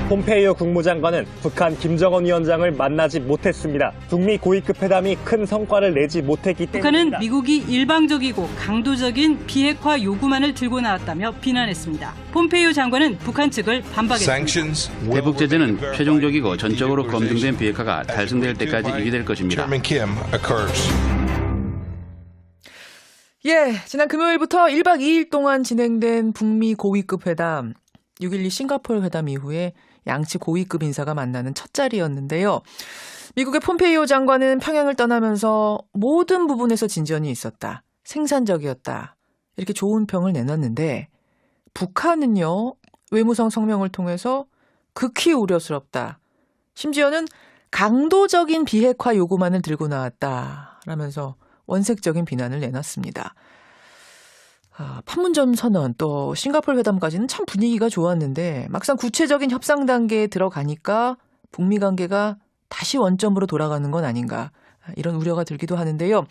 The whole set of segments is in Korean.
폼페이오 국무장관은 북한 김정은 위원장을 만나지 못했습니다. 북미 고위급 회담이 큰 성과를 내지 못했기 때문입니다. 북한은 미국이 일방적이고 강도적인 비핵화 요구만을 들고 나왔다며 비난했습니다. 폼페이오 장관은 북한 측을 반박했습니다. 대북 제재는 최종적이고 전적으로 검증된 비핵화가 달성될 때까지 유지될 것입니다. 예, 지난 금요일부터 1박 2일 동안 진행된 북미 고위급 회담, 6.12 싱가포르 회담 이후에 양측 고위급 인사가 만나는 첫 자리였는데요. 미국의 폼페이오 장관은 평양을 떠나면서 모든 부분에서 진전이 있었다. 생산적이었다. 이렇게 좋은 평을 내놨는데 북한은요. 외무성 성명을 통해서 극히 우려스럽다. 심지어는 강도적인 비핵화 요구만을 들고 나왔다. 라면서 원색적인 비난을 내놨습니다. 판문점 선언 또 싱가포르 회담까지는 참 분위기가 좋았는데 막상 구체적인 협상 단계에 들어가니까 북미 관계가 다시 원점으로 돌아가는 건 아닌가 이런 우려가 들기도 하는데요.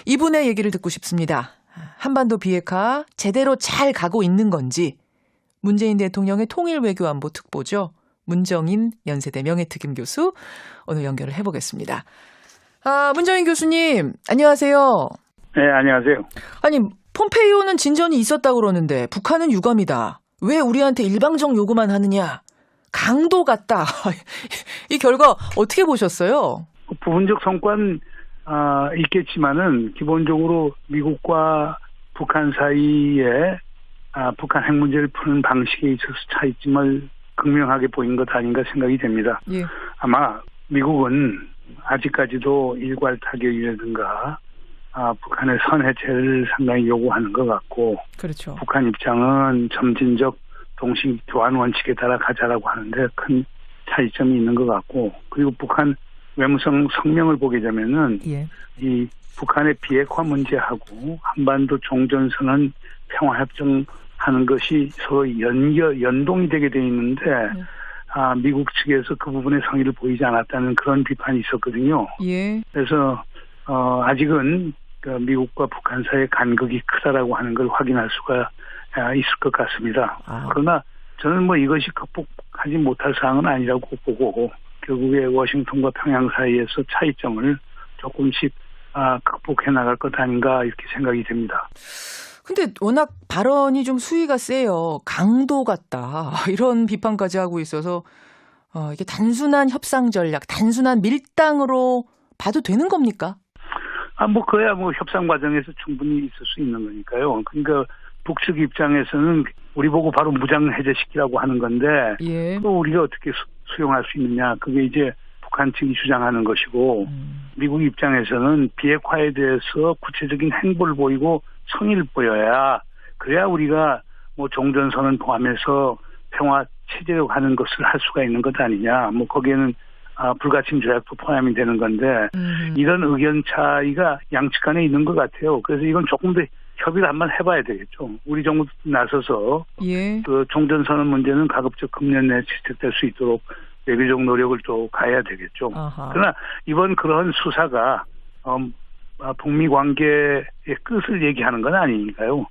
이분의 얘기를 듣고 싶습니다. 한반도 비핵화 제대로 잘 가고 있는 건지 문재인 대통령의 통일외교안보 특보죠. 문정인 연세대 명예특임 교수 오늘 연결을 해보겠습니다. 문정인 교수님, 안녕하세요. 네, 안녕하세요. 아니, 폼페이오는 진전이 있었다고 그러는데 북한은 유감이다. 왜 우리한테 일방적 요구만 하느냐. 강도 같다. 이 결과 어떻게 보셨어요? 부분적 성과는 있겠지만은 기본적으로 미국과 북한 사이에 북한 핵 문제를 푸는 방식에 있어서 차이점을 극명하게 보인 것 아닌가 생각이 됩니다. 예. 아마 미국은 아직까지도 일괄 타격이라든가 북한의 선해체를 상당히 요구하는 것 같고, 그렇죠. 북한 입장은 점진적 동시 교환 원칙에 따라 가자라고 하는데 큰 차이점이 있는 것 같고, 그리고 북한 외무성 성명을 보게 되면은 예. 이 북한의 비핵화 문제하고 한반도 종전선언 평화협정하는 것이 서로 연동이 되게 돼 있는데. 미국 측에서 그 부분에 성의를 보이지 않았다는 그런 비판이 있었거든요. 예. 그래서 아직은 미국과 북한 사이의 간극이 크다라고 하는 걸 확인할 수가 있을 것 같습니다. 그러나 저는 이것이 극복하지 못할 사항은 아니라고 보고 결국에 워싱턴과 평양 사이에서 차이점을 조금씩 극복해 나갈 것 아닌가 이렇게 생각이 됩니다. 근데 워낙 발언이 좀 수위가 세요. 강도 같다. 이런 비판까지 하고 있어서 이게 단순한 협상 전략, 단순한 밀당으로 봐도 되는 겁니까? 그야 협상 과정에서 충분히 있을 수 있는 거니까요. 그러니까 북측 입장에서는 우리 보고 바로 무장 해제시키라고 하는 건데, 예. 또 우리가 어떻게 수용할 수 있느냐. 그게 이제 북한 측이 주장하는 것이고, 미국 입장에서는 비핵화에 대해서 구체적인 행보를 보이고 성의를 보여야, 그래야 우리가 종전선언 포함해서 평화 체제로 가는 것을 할 수가 있는 것 아니냐. 거기에는 불가침 조약도 포함이 되는 건데, 이런 의견 차이가 양측 간에 있는 것 같아요. 그래서 이건 조금 더 협의를 한번 해봐야 되겠죠. 우리 정부도 나서서 예. 그 종전선언 문제는 가급적 금년 내에 채택될 수 있도록 외교적 노력을 또 가야 되겠죠. 아하. 그러나 이번 그런 수사가 북미 관계의 끝을 얘기하는 건 아니니까요.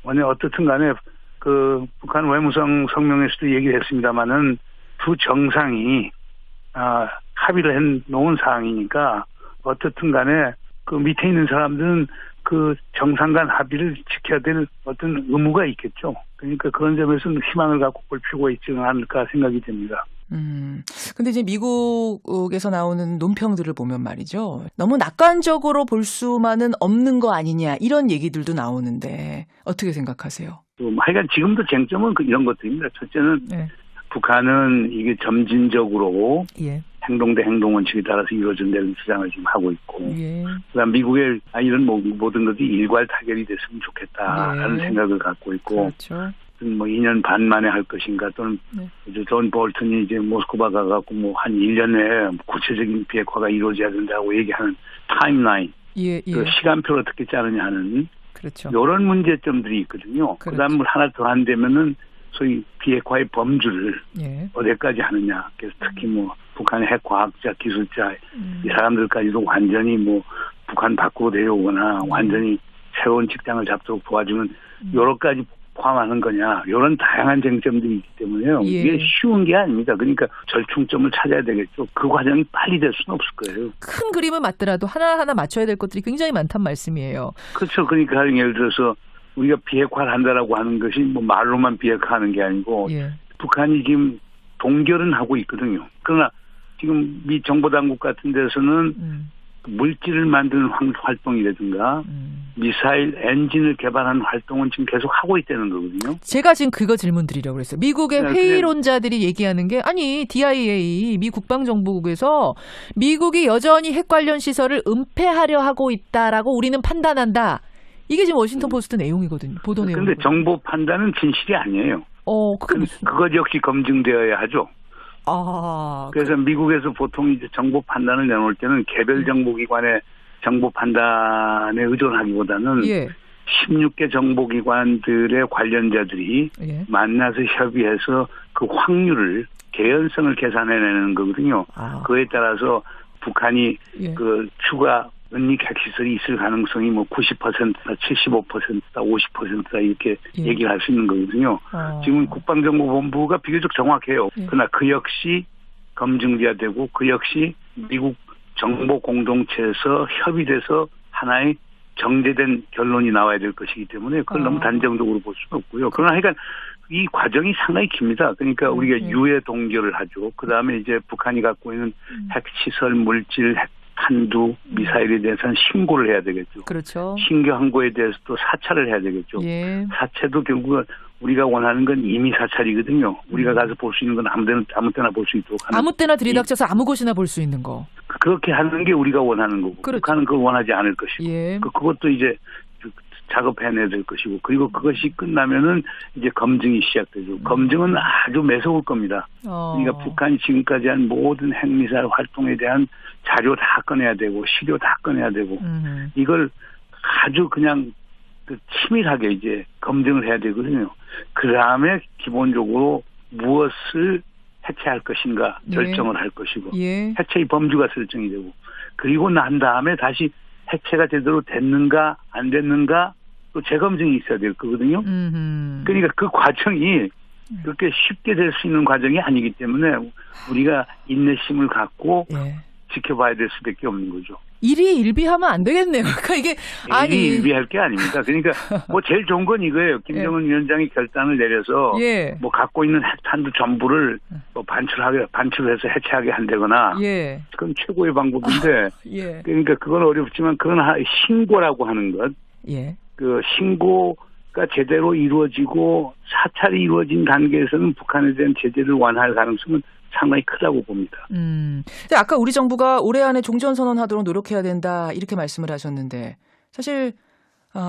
어떻든 간에 그 북한 외무성 성명에서도 얘기를 했습니다마는 두 정상이 합의를 해 놓은 사항이니까 어떻든 간에 그 밑에 있는 사람들은 그 정상 간 합의를 지켜야 될 어떤 의무가 있겠죠. 그러니까 그런 점에서는 희망을 갖고 볼 필요가 있지 않을까 생각이 됩니다. 근데 이제 미국에서 나오는 논평들을 보면 말이죠. 너무 낙관적으로 볼 수만은 없는 거 아니냐 이런 얘기들도 나오는데 어떻게 생각하세요? 하여간 지금도 쟁점은 이런 것들입니다. 첫째는 네. 북한은 이게 점진적으로 예. 행동 대 행동 원칙에 따라서 이루어진다는 주장을 지금 하고 있고, 예. 그다음 미국의 이런 모든 것이 일괄 타결이 됐으면 좋겠다라는 예. 생각을 갖고 있고, 그렇죠. 2년 반 만에 할 것인가 또는 네. 이제 존 볼턴이 이제 모스크바 가갖고 한 1년 내에 구체적인 비핵화가 이루어져야 된다고 얘기하는 타임라인, 예. 그 시간표를 어떻게 짜느냐 하는 그렇죠. 이런 문제점들이 있거든요. 그렇죠. 그다음 하나 더 한다면은 소위 비핵화의 범주를 예. 어디까지 하느냐. 그래서 특히 북한의 핵 과학자, 기술자 이 사람들까지도 완전히 북한 밖으로 내려오거나 완전히 새로운 직장을 잡도록 도와주는 여러 가지 포함하는 거냐 이런 다양한 쟁점들이 있기 때문에요. 예. 이게 쉬운 게 아닙니다. 그러니까 절충점을 찾아야 되겠죠. 그 과정이 빨리 될 수는 없을 거예요. 큰 그림을 맞더라도 하나하나 맞춰야 될 것들이 굉장히 많단 말씀이에요. 그렇죠. 그러니까 예를 들어서 우리가 비핵화를 한다라고 하는 것이 뭐 말로만 비핵화하는 게 아니고 예. 북한이 지금 동결은 하고 있거든요. 그러나 지금 미 정보당국 같은 데서는 물질을 만드는 활동이라든가 미사일 엔진을 개발하는 활동은 지금 계속 하고 있다는 거거든요. 제가 지금 그거 질문 드리려고 그랬어요. 미국의 네, 회의론자들이 얘기하는 게 아니 DIA 미 국방정보국에서 미국이 여전히 핵 관련 시설을 은폐하려 하고 있다라고 우리는 판단한다. 이게 지금 워싱턴 포스트 내용이거든요. 보도 내용. 그런데 정보 판단은 진실이 아니에요. 그게 무슨? 그것 역시 검증되어야 하죠. 그래서 미국에서 보통 이제 정보 판단을 내놓을 때는 개별 정보기관의 정보 판단에 의존하기보다는 예. 16개 정보기관들의 관련자들이 예. 만나서 협의해서 그 확률을 개연성을 계산해내는 거거든요. 그에 따라서 북한이 예. 그 추가 은닉 핵시설이 있을 가능성이 뭐 90%다 75%다 50%다 이렇게 예. 얘기를 할 수 있는 거거든요. 지금 국방정보본부가 비교적 정확해요. 예. 그러나 그 역시 검증돼야 되고 그 역시 미국 정보 공동체에서 협의돼서 하나의 정제된 결론이 나와야 될 것이기 때문에 그걸 너무 단정적으로 볼 수는 없고요. 그러나 하여간 이 과정이 상당히 깁니다. 그러니까 우리가 유해 동결을 하죠. 그다음에 이제 북한이 갖고 있는 핵시설, 물질, 핵 탄두, 미사일에 대해서는 신고를 해야 되겠죠. 그렇죠. 신규 항구에 대해서도 사찰을 해야 되겠죠. 예. 사찰도 결국은 우리가 원하는 건 임의 사찰이거든요. 우리가 가서 볼 수 있는 건 아무 때나 볼 수 있도록 하는. 아무 때나 들이닥쳐서 아무 곳이나 볼 수 있는 거. 그렇게 하는 게 우리가 원하는 거고. 그렇죠. 북한은 그걸 원하지 않을 것이고. 예. 그것도 이제 작업해내야 될 것이고. 그리고 그것이 끝나면은 이제 검증이 시작되죠. 검증은 아주 매서울 겁니다. 그러니까 북한이 지금까지 한 모든 핵미사일 활동에 대한 자료 다 꺼내야 되고 시료 다 꺼내야 되고 이걸 아주 그냥 치밀하게 이제 검증을 해야 되거든요. 그 다음에 기본적으로 무엇을 해체할 것인가 결정을 할 것이고 예. 해체의 범주가 설정이 되고 그리고 난 다음에 다시 해체가 제대로 됐는가 안 됐는가 또 재검증이 있어야 될 거거든요. 그러니까 그 과정이 그렇게 쉽게 될 수 있는 과정이 아니기 때문에 우리가 인내심을 갖고 예. 지켜봐야 될 수밖에 없는 거죠. 일희일비하면 안 되겠네요. 그러니까 이게 일희일비할 게 아닙니다. 그러니까 뭐 제일 좋은 건 이거예요. 김정은 위원장이 결단을 내려서 예. 뭐 갖고 있는 핵탄두 전부를 뭐 반출해서 해체하게 한다거나 예. 그건 최고의 방법인데 예. 그러니까 그건 어렵지만 그건 신고라고 하는 것. 예. 그 신고가 제대로 이루어지고 사찰이 이루어진 단계에서는 북한에 대한 제재를 완화할 가능성은 상당히 크다고 봅니다. 아까 우리 정부가 올해 안에 종전선언하도록 노력해야 된다 이렇게 말씀을 하셨는데 사실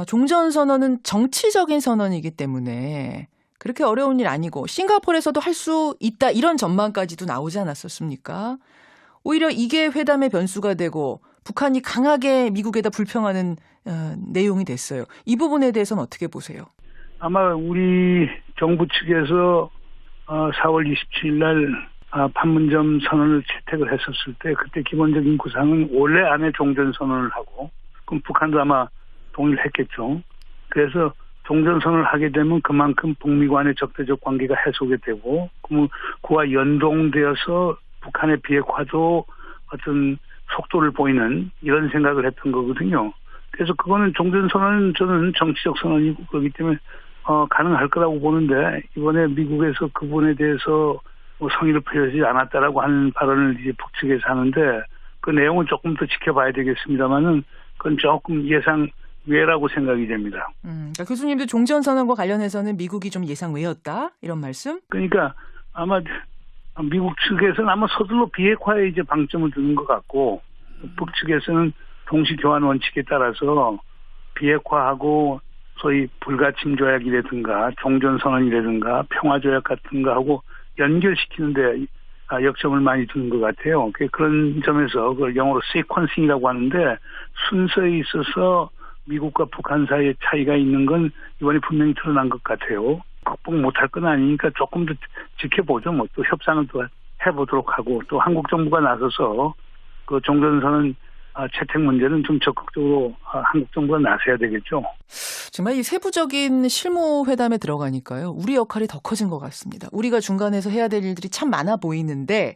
종전선언은 정치적인 선언이기 때문에 그렇게 어려운 일 아니고 싱가포르에서도 할 수 있다 이런 전망까지도 나오지 않았었습니까? 오히려 이게 회담의 변수가 되고 북한이 강하게 미국에다 불평하는 내용이 됐어요. 이 부분에 대해서는 어떻게 보세요? 아마 우리 정부 측에서 4월 27일 날 판문점 선언을 채택을 했었을 때 그때 기본적인 구상은 올해 안에 종전선언을 하고 그럼 북한도 아마 동의를 했겠죠. 그래서 종전선언을 하게 되면 그만큼 북미 간의 적대적 관계가 해소가 되고 그와 연동되어서 북한의 비핵화도 어떤 속도를 보이는 이런 생각을 했던 거거든요. 그래서 그거는 종전선언은 저는 정치적 선언이고 그렇기 때문에 가능할 거라고 보는데 이번에 미국에서 그 부분에 대해서 성의를 표하지 않았다라고 하는 발언을 이제 북측에서 하는데 그 내용은 조금 더 지켜봐야 되겠습니다만은 그건 조금 예상 외라고 생각이 됩니다. 그러니까 교수님도 종전선언과 관련해서는 미국이 좀 예상 외였다 이런 말씀? 그러니까 아마 미국 측에서는 아마 서둘러 비핵화에 이제 방점을 두는 것 같고 북측에서는 동시 교환 원칙에 따라서 비핵화하고 소위 불가침 조약이라든가 종전선언이라든가 평화조약 같은 거하고 연결시키는데 역점을 많이 두는 것 같아요. 그런 점에서 그걸 영어로 시퀀싱이라고 하는데 순서에 있어서 미국과 북한 사이의 차이가 있는 건 이번에 분명히 드러난 것 같아요. 극복 못할 건 아니니까 조금 더 지켜보죠. 뭐 또 협상을 또 해보도록 하고 또 한국 정부가 나서서 그 종전선언 채택 문제는 좀 적극적으로 한국 정부가 나서야 되겠죠. 정말 이 세부적인 실무 회담에 들어가니까요. 우리 역할이 더 커진 것 같습니다. 우리가 중간에서 해야 될 일들이 참 많아 보이는데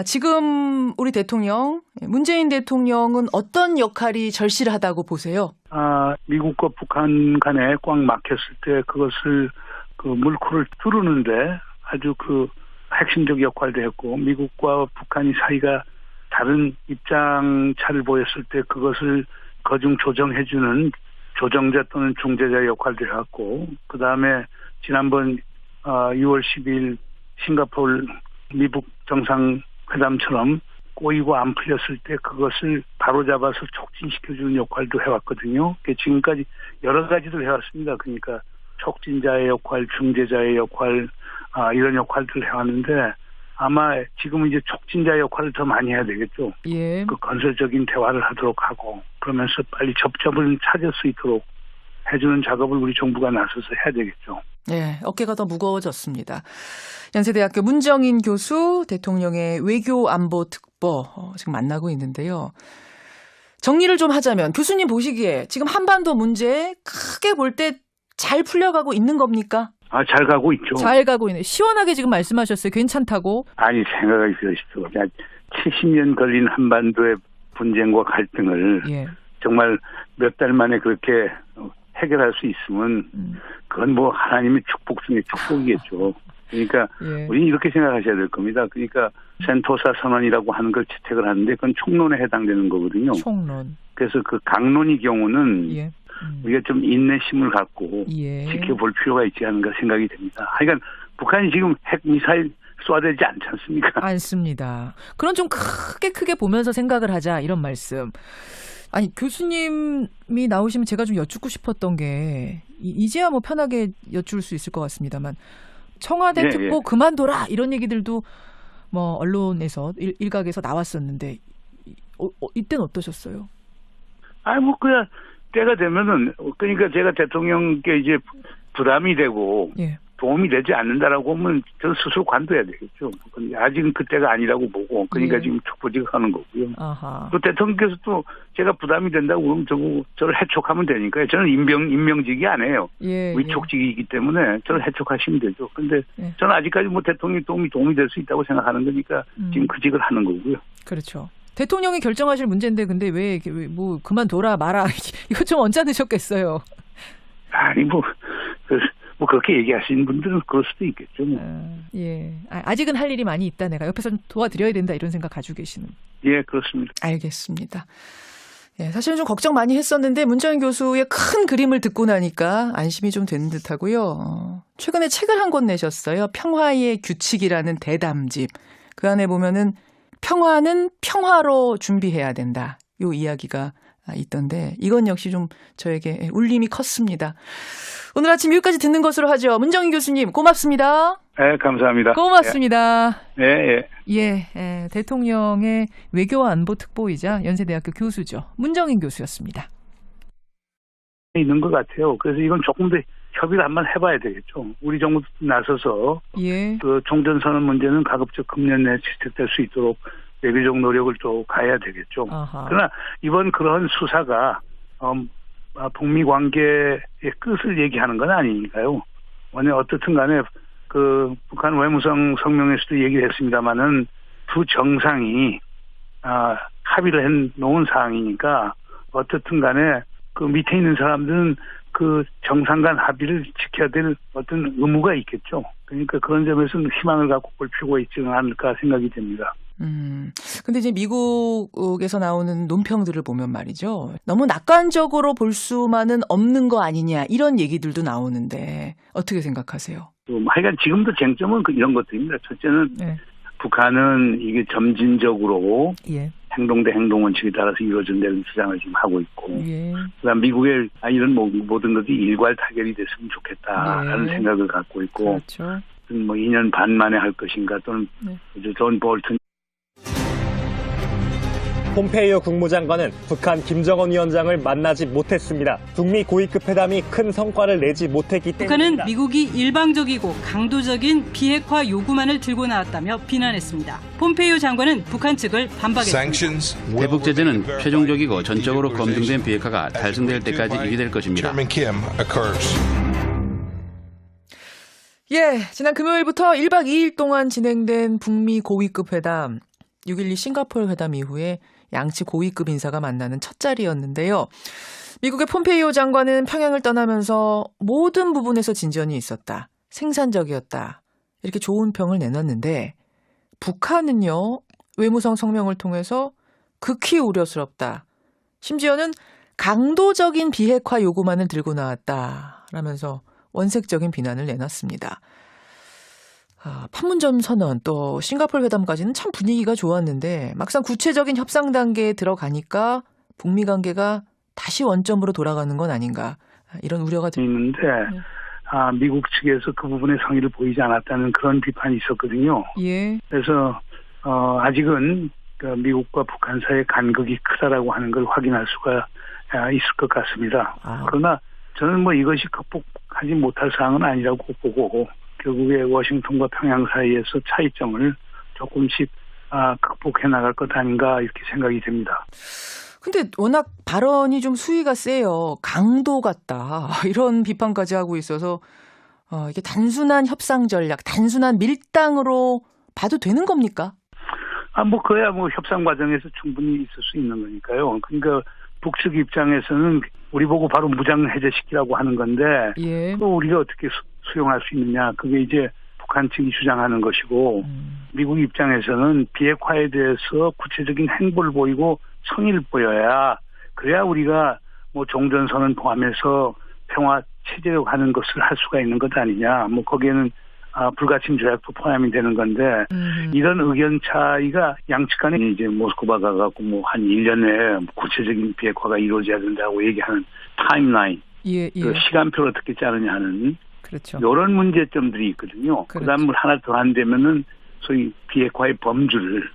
지금 우리 대통령, 문재인 대통령은 어떤 역할이 절실하다고 보세요? 미국과 북한 간에 꽉 막혔을 때 그것을 물꼬를 뚫는데 아주 핵심적 역할도 했고, 미국과 북한이 사이가 다른 입장차를 보였을 때 그것을 거중 조정해주는 조정자 또는 중재자 역할도 해왔고, 그 다음에 지난번 6월 10일 싱가포르 미국 정상회담처럼 꼬이고 안 풀렸을 때 그것을 바로잡아서 촉진시켜주는 역할도 해왔거든요. 지금까지 여러 가지를 해왔습니다. 그러니까 촉진자의 역할, 중재자의 역할, 이런 역할들을 해왔는데 아마 지금은 이제 촉진자 역할을 더 많이 해야 되겠죠. 예. 건설적인 대화를 하도록 하고, 그러면서 빨리 접점을 찾을 수 있도록 해주는 작업을 우리 정부가 나서서 해야 되겠죠. 네, 어깨가 더 무거워졌습니다. 연세대학교 문정인 교수, 대통령의 외교안보특보 지금 만나고 있는데요. 정리를 좀 하자면 교수님 보시기에 지금 한반도 문제 크게 볼 때 잘 풀려가고 있는 겁니까? 잘 가고 있죠. 잘 가고 있네. 시원하게 지금 말씀하셨어요. 괜찮다고. 아니, 생각이 들으시죠. 70년 걸린 한반도의 분쟁과 갈등을 정말 몇 달 만에 그렇게 해결할 수 있으면 그건 뭐 하나님의 축복 중에 축복이겠죠. 그러니까 우리 이렇게 생각하셔야 될 겁니다. 그러니까 센토사 선언이라고 하는 걸 채택을 하는데 그건 총론에 해당되는 거거든요. 총론. 그래서 그 강론의 경우는 우리가 좀 인내심을 갖고 지켜볼 필요가 있지 않은가 생각이 됩니다. 하여간 북한이 지금 핵 미사일 쏘아대지 않지 않습니까? 않습니다. 그런 좀 크게 보면서 생각을 하자 이런 말씀. 아니 교수님이 나오시면 제가 좀 여쭙고 싶었던 게 이제야 뭐 편하게 여쭐 수 있을 것 같습니다만 청와대 특보 그만둬라 이런 얘기들도 뭐 언론에서 일각에서 나왔었는데 이때는 어떠셨어요? 뭐 그냥 때가 되면은 그러니까 제가 대통령께 이제 부담이 되고 도움이 되지 않는다라고 하면 저 스스로 관둬야 되겠죠. 아직은 그때가 아니라고 보고 그러니까 지금 촉보직을 하는 거고요. 또 대통령께서 또 제가 부담이 된다고 그러면 저를 해촉하면 되니까요. 저는 임명직이 아니에요. 위촉직이기 때문에 저를 해촉하시면 되죠. 근데 저는 아직까지 뭐 대통령이 도움이 될 수 있다고 생각하는 거니까 지금 그 직을 하는 거고요. 그렇죠. 대통령이 결정하실 문제인데 근데 왜 뭐 그만둬라 마라 이거 좀 언짢으셨겠어요. 아니 뭐 그렇게 얘기하시는 분들은 그럴 수도 있겠죠. 아직은 할 일이 많이 있다. 내가 옆에서 좀 도와드려야 된다 이런 생각 가지고 계시는. 그렇습니다. 알겠습니다. 사실은 좀 걱정 많이 했었는데 문정인 교수의 큰 그림을 듣고 나니까 안심이 좀 되는 듯하고요. 최근에 책을 한 권 내셨어요. 평화의 규칙이라는 대담집. 그 안에 보면은 평화는 평화로 준비해야 된다. 요 이야기가 있던데 이건 역시 좀 저에게 울림이 컸습니다. 오늘 아침 여기까지 듣는 것으로 하죠. 문정인 교수님 고맙습니다. 네, 감사합니다. 고맙습니다. 예. 대통령의 외교안보특보이자 연세대학교 교수죠. 문정인 교수였습니다. 있는 것 같아요. 그래서 이건 조금 더 협의를 한번 해봐야 되겠죠. 우리 정부도 나서서 그 종전선언 문제는 가급적 금년 내에 채택될 수 있도록 외교적 노력을 또 가야 되겠죠. 그러나 이번 그런 수사가 북미 관계의 끝을 얘기하는 건 아니니까요. 어떻든 간에 그 북한 외무성 성명에서도 얘기를 했습니다마는 두 정상이 합의를 해 놓은 사항이니까 어떻든 간에 그 밑에 있는 사람들은 그 정상 간 합의를 지켜야 될 어떤 의무가 있겠죠. 그러니까 그런 점에서는 희망을 갖고 볼 필요가 있지는 않을까 생각이 됩니다. 근데 이제 미국에서 나오는 논평들을 보면 말이죠. 너무 낙관적으로 볼 수만은 없는 거 아니냐 이런 얘기들도 나오는데 어떻게 생각하세요? 하여간 지금도 쟁점은 이런 것들입니다. 첫째는 북한은 이게 점진적으로 행동 대 행동 원칙에 따라서 이루어진다는 주장을 지금 하고 있고 그다음 미국의 이런 모든 것이 일괄 타결이 됐으면 좋겠다라는 생각을 갖고 있고 뭐 2년 반 만에 할 것인가 또는 존 볼튼 폼페이오 국무장관은 북한 김정은 위원장을 만나지 못했습니다. 북미 고위급 회담이 큰 성과를 내지 못했기 북한은 때문입니다. 미국이 일방적이고 강도적인 비핵화 요구만을 들고 나왔다며 비난했습니다. 폼페이오 장관은 북한 측을 반박했습니다. 대북 제재는 최종적이고 전적으로 검증된 비핵화가 달성될 때까지 유지될 것입니다. 예, 지난 금요일부터 1박 2일 동안 진행된 북미 고위급 회담, 6.12 싱가포르 회담 이후에 양치 고위급 인사가 만나는 첫 자리였는데요. 미국의 폼페이오 장관은 평양을 떠나면서 모든 부분에서 진전이 있었다. 생산적이었다. 이렇게 좋은 평을 내놨는데 북한은요. 외무성 성명을 통해서 극히 우려스럽다. 심지어는 강도적인 비핵화 요구만을 들고 나왔다. 라면서 원색적인 비난을 내놨습니다. 판문점 선언 또 싱가포르 회담까지는 참 분위기가 좋았는데 막상 구체적인 협상 단계에 들어가니까 북미 관계가 다시 원점으로 돌아가는 건 아닌가 이런 우려가 있는데 미국 측에서 그 부분에 성의를 보이지 않았다는 그런 비판이 있었거든요. 예. 그래서 아직은 미국과 북한 사이의 간극이 크다라고 하는 걸 확인할 수가 있을 것 같습니다. 그러나 저는 이것이 극복하지 못할 사항은 아니라고 보고 결국에 워싱턴과 평양 사이에서 차이점을 조금씩 극복해 나갈 것 아닌가 이렇게 생각이 됩니다. 근데 워낙 발언이 좀 수위가 세요. 강도 같다. 이런 비판까지 하고 있어서 이게 단순한 협상 전략, 단순한 밀당으로 봐도 되는 겁니까? 그야 협상 과정에서 충분히 있을 수 있는 거니까요. 그러니까 북측 입장에서는 우리 보고 바로 무장 해제시키라고 하는 건데 예. 또 우리가 어떻게 수용할 수 있느냐. 그게 이제 북한 측이 주장하는 것이고 미국 입장에서는 비핵화에 대해서 구체적인 행보를 보이고 성의를 보여야 그래야 우리가 종전선언 포함해서 평화 체제로 가는 것을 할 수가 있는 것 아니냐. 거기에는 불가침 조약도 포함이 되는 건데 이런 의견 차이가 양측 간에 이제 모스크바 가갖고 한 1년 내에 구체적인 비핵화가 이루어져야 된다고 얘기하는 타임라인, 예. 그 시간표를 어떻게 짜느냐 하는 그렇죠. 이런 문제점들이 있거든요. 그렇죠. 그다음 하나 더 한다면은 소위 비핵화의 범주를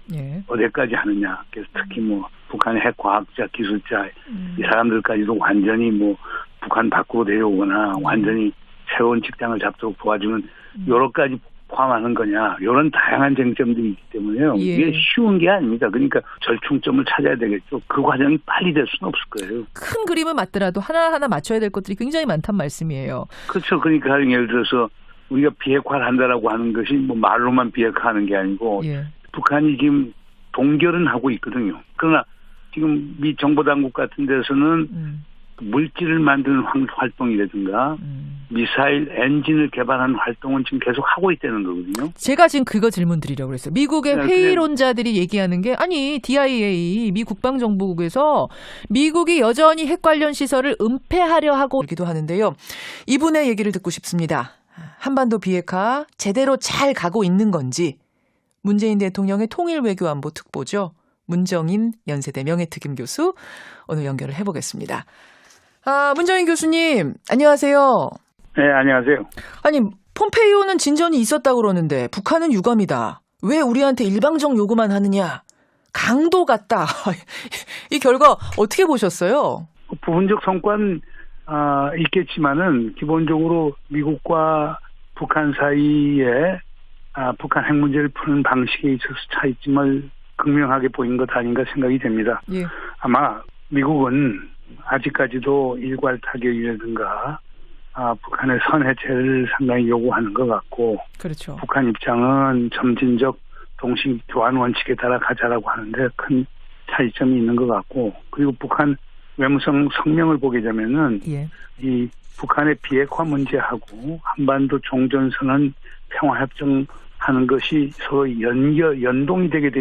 어디까지 하느냐. 그래서 특히 북한의 핵 과학자, 기술자 이 사람들까지도 완전히 북한 밖으로 데려오거나 완전히 새로운 직장을 잡도록 도와주는 여러 가지 포함하는 거냐. 이런 다양한 쟁점들이 있기 때문에요. 예. 이게 쉬운 게 아닙니다. 그러니까 절충점을 찾아야 되겠죠. 그 과정이 빨리 될 수는 없을 거예요. 큰 그림은 맞더라도 하나하나 맞춰야 될 것들이 굉장히 많단 말씀이에요. 그렇죠. 그러니까 예를 들어서 우리가 비핵화를 한다라고 하는 것이 말로만 비핵화하는 게 아니고 북한이 지금 동결은 하고 있거든요. 그러나 지금 미 정보당국 같은 데서는 물질을 만드는 활동이라든가 미사일 엔진을 개발하는 활동은 지금 계속 하고 있다는 거거든요. 제가 지금 그거 질문 드리려고 그랬어요. 미국의 회의론자들이 얘기하는 게 DIA, 미 국방정보국에서 미국이 여전히 핵 관련 시설을 은폐하려 하고 있기도 하는데요. 이분의 얘기를 듣고 싶습니다. 한반도 비핵화 제대로 잘 가고 있는 건지 문재인 대통령의 통일외교안보 특보죠. 문정인 연세대 명예특임 교수 오늘 연결을 해보겠습니다. 문정인 교수님 안녕하세요. 네, 안녕하세요. 아니 폼페이오는 진전이 있었다고 그러는데 북한은 유감이다. 왜 우리한테 일방적 요구만 하느냐. 강도 같다. 이 결과 어떻게 보셨어요? 부분적 성과는 있겠지만은 기본적으로 미국과 북한 사이에 북한 핵 문제를 푸는 방식에 있어서 차이점을 극명하게 보인 것 아닌가 생각이 됩니다. 예. 아마 미국은 아직까지도 일괄 타격이라든가 북한의 선해체를 상당히 요구하는 것 같고 그렇죠. 북한 입장은 점진적 동시 교환 원칙에 따라 가자라고 하는데 큰 차이점이 있는 것 같고 그리고 북한 외무성 성명을 보게 되면은 이 북한의 비핵화 문제하고 한반도 종전선언 평화협정 하는 것이 서로 연동이 되게 되